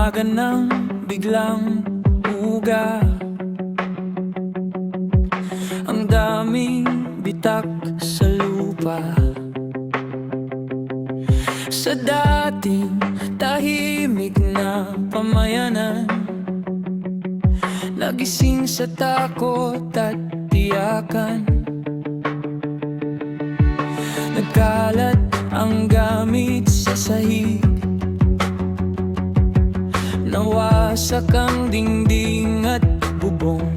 umaga nang biglang uga. Ang daming bitak sa lupa. Sa dating tahimik na pamayanan, nagising sa takot at tiyakan. Nagkalat ang gamit sa sahig, nawasak ang dingding at bubong.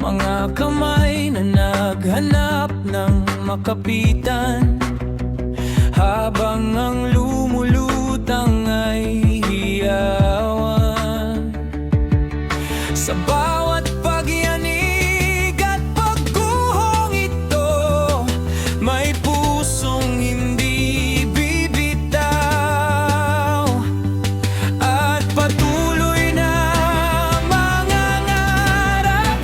Mga kamay na naghanap ng makapitan, habang ang lumulutang ay hiyawan. Sa bawat pagyanig at pagguhong ito, may pusong hindi bibitaw, at patuloy na mangangarap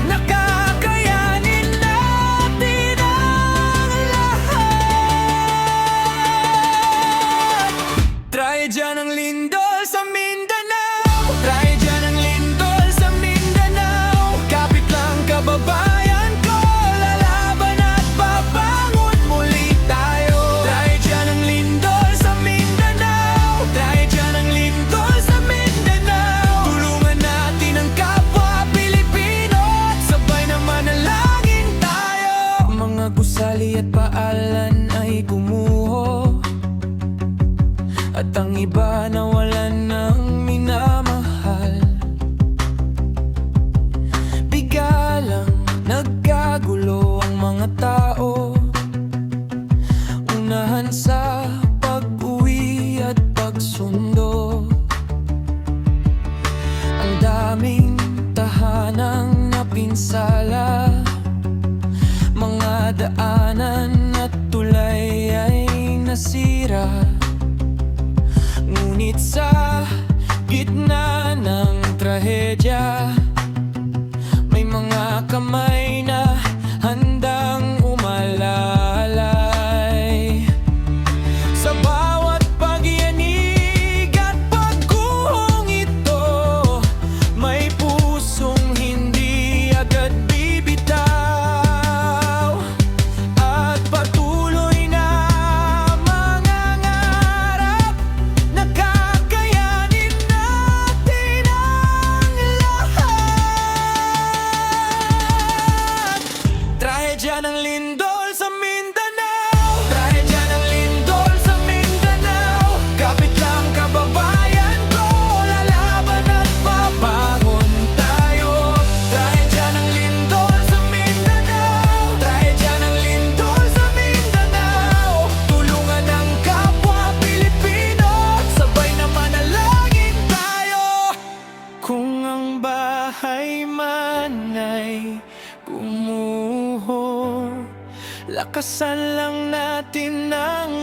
na kakayanin natin ang lahat. Trahedya ng lindol sa Mindanao, trahedya ng lindol sa Mindanao. Kapit lang kababayan ko, lalaban at babangon muli tayo. Trahedya ng lindol sa Mindanao, trahedya ng lindol sa Mindanao. Tulungan natin ang kapwa Pilipino at sabay na manalangin tayo. Mga gusali at paalan ay gumuho, at ang iba nawalan ng minamahal. Bigalang nagkagulo ang mga tao, unahan sa pag-uwi at pagsundo. Ang daming tahanang napinsala, mga daanan at tulay ay nasira. Ngunit sa gitna ng trahedya, may mga kamay na handang umalalay. Sa bawat pagyanig at pagguhong ito, may pusong hindi agad bibitaw, at patuloy na mangangarap na kakayanin natin ang lahat. Trahedya ng lindol sa Mindanao, trahedya ng lindol sa Mindanao. Kapit lang kababayan ko, lalaban at babangon tayo. Trahedya ng lindol sa Mindanao, trahedya ng lindol sa Mindanao. Tulungan ang kapwa Pilipino at sabay na manalangin tayo. Kung ang bahay man ay gumuho, lakasan lang natin ang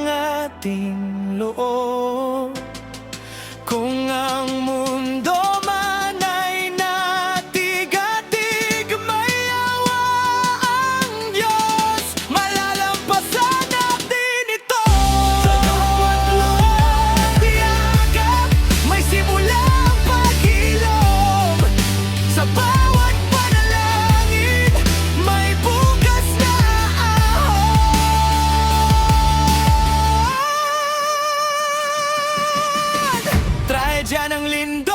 ating loob. Kung ang mundo man ay natigatig, may awa ang Diyos, malalampasan natin ito. Sa bawat luha tiyagap, may simulang paghilom. Sa bawat panalangin, may bukas na ahon. Trahedya ng lindol